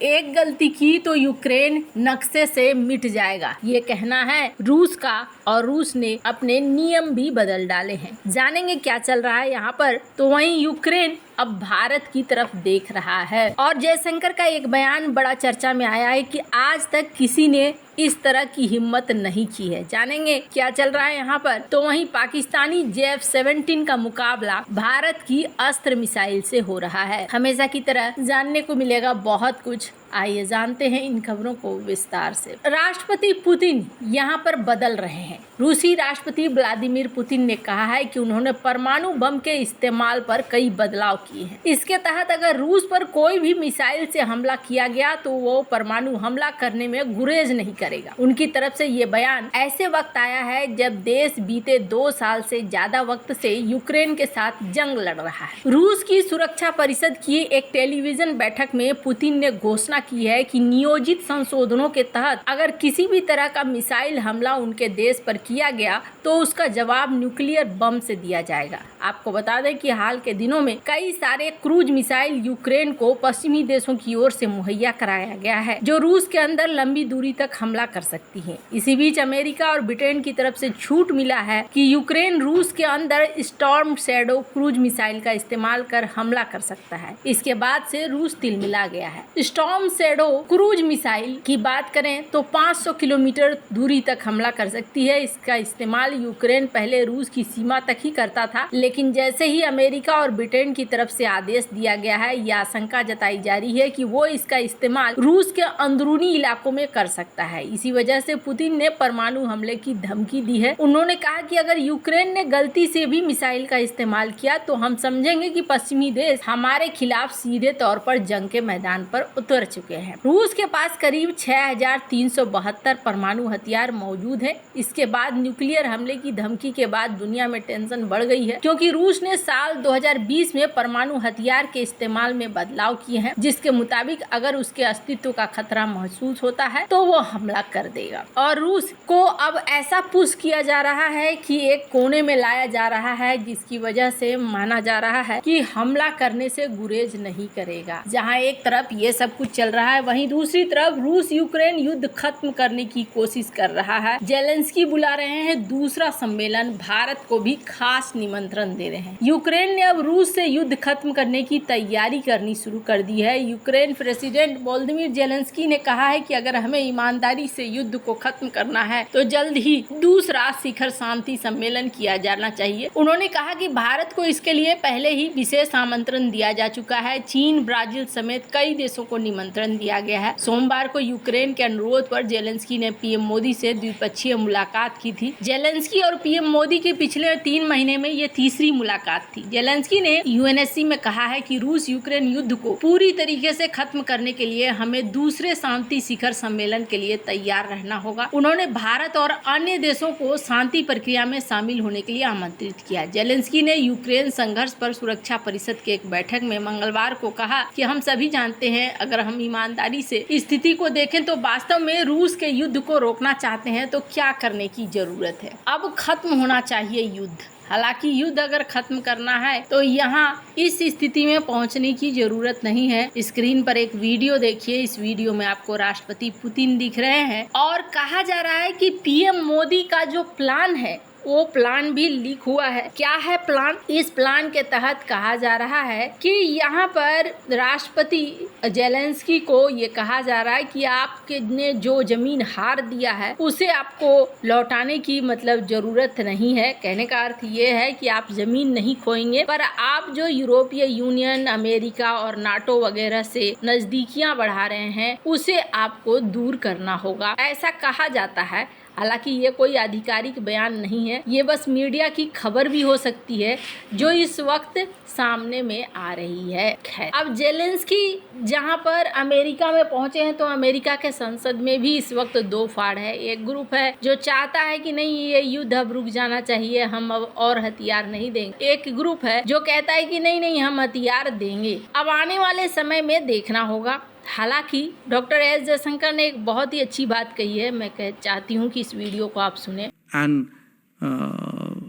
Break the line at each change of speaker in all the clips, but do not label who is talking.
एक गलती की तो यूक्रेन नक्शे से मिट जाएगा, ये कहना है रूस का, और रूस ने अपने नियम भी बदल डाले हैं। जानेंगे क्या चल रहा है यहाँ पर। तो वहीं यूक्रेन अब भारत की तरफ देख रहा है और जयशंकर का एक बयान बड़ा चर्चा में आया है कि आज तक किसी ने इस तरह की हिम्मत नहीं की है। जानेंगे क्या चल रहा है यहाँ पर। तो वहीं पाकिस्तानी JF-17 का मुकाबला भारत की अस्त्र मिसाइल से हो रहा है। हमेशा की तरह जानने को मिलेगा बहुत कुछ, आइए जानते हैं इन खबरों को विस्तार से। राष्ट्रपति पुतिन यहाँ पर बदल रहे हैं। रूसी राष्ट्रपति व्लादिमीर पुतिन ने कहा है कि उन्होंने परमाणु बम के इस्तेमाल पर कई बदलाव किए हैं। इसके तहत अगर रूस पर कोई भी मिसाइल से हमला किया गया तो वो परमाणु हमला करने में गुरेज नहीं करेगा। उनकी तरफ से ये बयान ऐसे वक्त आया है जब देश बीते 2 साल से ज्यादा वक्त से यूक्रेन के साथ जंग लड़ रहा है। रूस की सुरक्षा परिषद की एक टेलीविजन बैठक में पुतिन ने घोषणा की है कि नियोजित संशोधनों के तहत अगर किसी भी तरह का मिसाइल हमला उनके देश पर किया गया तो उसका जवाब न्यूक्लियर बम से दिया जाएगा। आपको बता दें कि हाल के दिनों में कई सारे क्रूज मिसाइल यूक्रेन को पश्चिमी देशों की ओर से मुहैया कराया गया है जो रूस के अंदर लंबी दूरी तक हमला कर सकती है। इसी बीच अमेरिका और ब्रिटेन की तरफ से छूट मिला है कि यूक्रेन रूस के अंदर स्टॉर्म शैडो क्रूज मिसाइल का इस्तेमाल कर हमला कर सकता है। इसके बाद से रूस तिलमिला गया है। स्टॉर्म शैडो क्रूज मिसाइल की बात करें तो 500 किलोमीटर दूरी तक हमला कर सकती है। इसका इस्तेमाल यूक्रेन पहले रूस की सीमा तक ही करता था, लेकिन जैसे ही अमेरिका और ब्रिटेन की तरफ से आदेश दिया गया है, यह आशंका जताई जा रही है कि वो इसका इस्तेमाल रूस के अंदरूनी इलाकों में कर सकता है। इसी वजह से पुतिन ने परमाणु हमले की धमकी दी है। उन्होंने कहा कि अगर यूक्रेन ने गलती से भी मिसाइल का इस्तेमाल किया तो हम समझेंगे कि पश्चिमी देश हमारे खिलाफ सीधे तौर पर जंग के मैदान पर उतर चुके हैं। रूस के पास करीब 6372 परमाणु हथियार मौजूद है। इसके बाद न्यूक्लियर हमले की धमकी के बाद दुनिया में टेंशन बढ़ गई है, क्योंकि रूस ने साल 2020 में परमाणु हथियार के इस्तेमाल में बदलाव किए हैं, जिसके मुताबिक अगर उसके अस्तित्व का खतरा महसूस होता है तो वो हमला कर देगा। और रूस को अब ऐसा पुश किया जा रहा है कि एक कोने में लाया जा रहा है, जिसकी वजह से माना जा रहा है कि हमला करने से गुरेज नहीं करेगा। जहां एक तरफ ये सब कुछ चल रहा है, वहीं दूसरी तरफ रूस यूक्रेन युद्ध खत्म करने की कोशिश कर रहा है। जेलेंस्की बुला रहे हैं दूसरा सम्मेलन, भारत को भी खास निमंत्रण दे रहे हैं। यूक्रेन ने अब रूस से युद्ध खत्म करने की तैयारी करनी शुरू कर दी है। यूक्रेन प्रेसिडेंट वोलोदिमीर जेलेंस्की ने कहा है कि अगर हमें ईमानदारी से युद्ध को खत्म करना है तो जल्द ही दूसरा शिखर शांति सम्मेलन किया जाना चाहिए। उन्होंने कहा कि भारत को इसके लिए पहले ही विशेष आमंत्रण दिया जा चुका है। चीन, ब्राजील समेत कई देशों को निमंत्रण दिया गया है। सोमवार को यूक्रेन के अनुरोध पर जेलेंस्की ने पीएम मोदी से द्विपक्षीय मुलाकात की थी। जेलेंस्की और पीएम मोदी के पिछले 3 महीने में ये तीसरी मुलाकात थी। जेलेंस्की ने यूएनएससी में कहा है कि रूस यूक्रेन युद्ध को पूरी तरीके से खत्म करने के लिए हमें दूसरे शांति शिखर सम्मेलन के लिए तैयार रहना होगा। उन्होंने भारत और अन्य देशों को शांति प्रक्रिया में शामिल होने के लिए आमंत्रित किया। जेलेंस्की ने यूक्रेन संघर्ष पर सुरक्षा परिषद के एक बैठक में मंगलवार को कहा कि हम सभी जानते हैं, अगर हम ईमानदारी से स्थिति को देखें तो वास्तव में रूस के युद्ध को रोकना चाहते हैं तो क्या करने की जरूरत है। अब खत्म होना चाहिए युद्ध। हालांकि युद्ध अगर खत्म करना है तो यहाँ इस स्थिति में पहुंचने की जरूरत नहीं है। स्क्रीन पर एक वीडियो देखिए। इस वीडियो में आपको राष्ट्रपति पुतिन दिख रहे हैं और कहा जा रहा है कि पीएम मोदी का जो प्लान है वो प्लान भी लीक हुआ है। क्या है प्लान? इस प्लान के तहत कहा जा रहा है कि यहाँ पर राष्ट्रपति जेलेंस्की को ये कहा जा रहा है कि आपके ने जो जमीन हार दिया है उसे आपको लौटाने की मतलब जरूरत नहीं है। कहने का अर्थ ये है कि आप जमीन नहीं खोएंगे, पर आप जो यूरोपीय यूनियन, अमेरिका और नाटो वगैरह से नजदीकियां बढ़ा रहे हैं उसे आपको दूर करना होगा, ऐसा कहा जाता है। हालांकि ये कोई आधिकारिक बयान नहीं है, ये बस मीडिया की खबर भी हो सकती है जो इस वक्त सामने में आ रही है। खैर, अब जेलेंस्की जहां पर अमेरिका में पहुंचे हैं तो अमेरिका के संसद में भी इस वक्त 2 फाड़ है। एक ग्रुप है जो चाहता है कि नहीं, ये युद्ध अब रुक जाना चाहिए, हम अब और हथियार नहीं देंगे। एक ग्रुप है जो कहता है कि नहीं, हम हथियार देंगे। अब आने वाले समय में देखना होगा। हालांकि डॉक्टर एस जयशंकर ने एक बहुत ही अच्छी बात कही है, मैं चाहती हूँ कि इस वीडियो को आप सुने।
And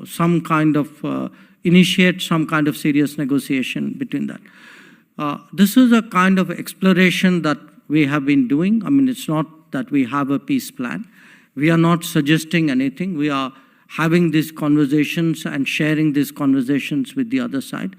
some kind of initiate some kind of serious negotiation between that. This is a kind of exploration that we have been doing. I mean, it's not that we have a peace plan. We are not suggesting anything. We are having these conversations and sharing these conversations with the other side.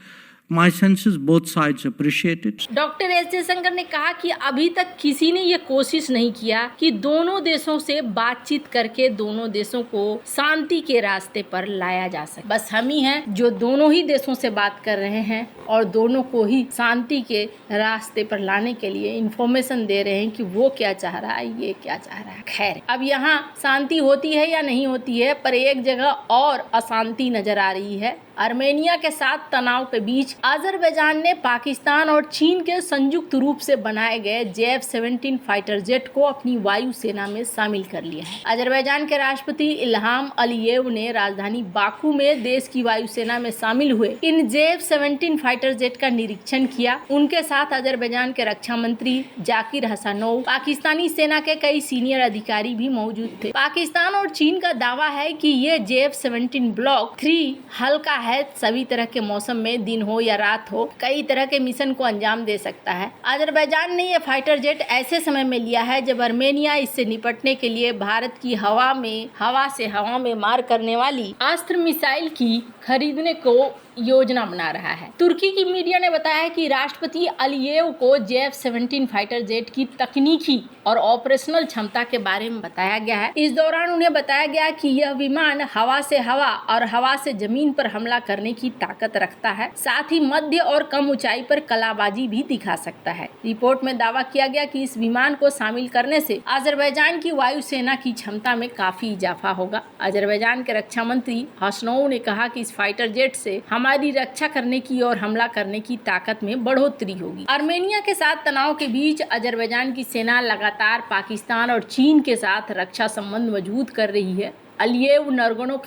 My sense is both sides appreciate it.
Doctor S Jaishankar ने कहा कि अभी तक किसी ने ये कोशिश नहीं किया कि दोनों देशों से बातचीत करके दोनों देशों को शांति के रास्ते पर लाया जा सके। बस हम ही हैं जो दोनों ही देशों से बात कर रहे हैं और दोनों को ही शांति के रास्ते पर लाने के लिए इंफॉर्मेशन दे रहे हैं कि वो क्या चाह रहा है, ये क्या चाह रहा है। खैर, अब यहाँ शांति होती है या नहीं होती है, पर एक जगह और अशांति नजर आ रही है। आर्मेनिया के साथ तनाव के बीच अजरबैजान ने पाकिस्तान और चीन के संयुक्त रूप से बनाए गए JF-17 फाइटर जेट को अपनी वायु सेना में शामिल कर लिया है। अजरबैजान के राष्ट्रपति इल्हाम अलीयेव ने राजधानी बाकू में देश की वायुसेना में शामिल हुए इन JF-17 फाइटर जेट का निरीक्षण किया। उनके साथ अजरबैजान के रक्षा मंत्री जाकिर हसनोव, पाकिस्तानी सेना के कई सीनियर अधिकारी भी मौजूद थे। पाकिस्तान और चीन का दावा है कि ये JF-17 ब्लॉक 3 हल्का है, सभी तरह के मौसम में, दिन हो या रात हो, कई तरह के मिशन को अंजाम दे सकता है। अजरबैजान ने यह फाइटर जेट ऐसे समय में लिया है जब आर्मेनिया इससे निपटने के लिए भारत की हवा से हवा में मार करने वाली अस्त्र मिसाइल की खरीदने को योजना बना रहा है। तुर्की की मीडिया ने बताया है कि राष्ट्रपति अलीयेव को JF-17 फाइटर जेट की तकनीकी और ऑपरेशनल क्षमता के बारे में बताया गया है। इस दौरान उन्हें बताया गया कि यह विमान हवा से हवा और हवा से जमीन पर हमला करने की ताकत रखता है, साथ ही मध्य और कम ऊंचाई पर कलाबाजी भी दिखा सकता है। रिपोर्ट में दावा किया गया कि इस विमान को शामिल करने से अजरबैजान की वायुसेना की क्षमता में काफी इजाफा होगा। अजरबैजान के रक्षा मंत्री हसनोव ने कहा कि इस फाइटर जेट से हमारी रक्षा करने की और हमला करने की ताकत में बढ़ोतरी होगी। आर्मेनिया के साथ तनाव के बीच अजरबैजान की सेना लगातार पाकिस्तान और चीन के साथ रक्षा संबंध मजबूत कर रही है। अलीयेव नरगोनो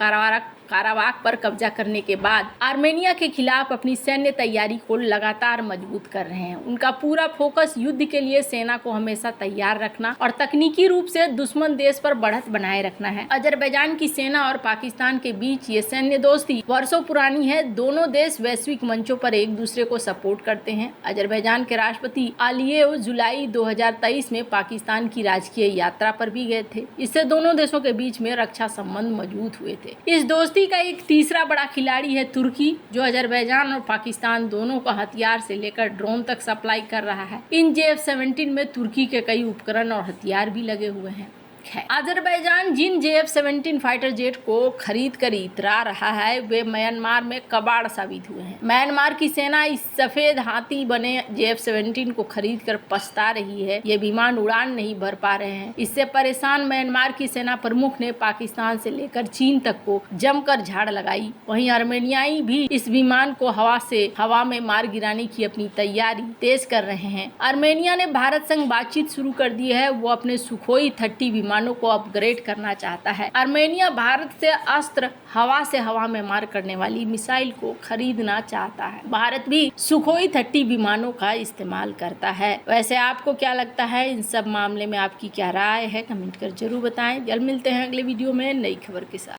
काराबाख पर कब्जा करने के बाद आर्मेनिया के खिलाफ अपनी सैन्य तैयारी को लगातार मजबूत कर रहे हैं। उनका पूरा फोकस युद्ध के लिए सेना को हमेशा तैयार रखना और तकनीकी रूप से दुश्मन देश पर बढ़त बनाए रखना है। अजरबैजान की सेना और पाकिस्तान के बीच ये सैन्य दोस्ती वर्षों पुरानी है। दोनों देश वैश्विक मंचों पर एक दूसरे को सपोर्ट करते हैं। अजरबैजान के राष्ट्रपति अलीयेव जुलाई 2023 में पाकिस्तान की राजकीय यात्रा पर भी गए थे। इससे दोनों देशों के बीच में रक्षा संबंध मजबूत हुए थे। इस दोस्ती का एक तीसरा बड़ा खिलाड़ी है तुर्की, जो अजरबैजान और पाकिस्तान दोनों को हथियार से लेकर ड्रोन तक सप्लाई कर रहा है। इन JF-17 में तुर्की के कई उपकरण और हथियार भी लगे हुए हैं। अजरबैजान जिन JF-17 फाइटर जेट को खरीद कर इतरा रहा है वे म्यांमार में कबाड़ साबित हुए हैं। म्यांमार की सेना इस सफेद हाथी बने JF-17 को खरीद कर पछता रही है। ये विमान उड़ान नहीं भर पा रहे हैं। इससे परेशान म्यांमार की सेना प्रमुख ने पाकिस्तान से लेकर चीन तक को जमकर झाड़ लगाई। वहीं आर्मेनियाई भी इस विमान को हवा में मार गिराने की अपनी तैयारी तेज कर रहे हैं। आर्मेनिया ने भारत संग बातचीत शुरू कर दी है। वो अपने सुखोई 30 विमानों को अपग्रेड करना चाहता है। आर्मेनिया भारत से अस्त्र हवा से हवा में मार करने वाली मिसाइल को खरीदना चाहता है। भारत भी सुखोई 30 विमानों का इस्तेमाल करता है। वैसे आपको क्या लगता है, इन सब मामले में आपकी क्या राय है, कमेंट कर जरूर बताएं। जल्द मिलते हैं अगले वीडियो में नई खबर के साथ।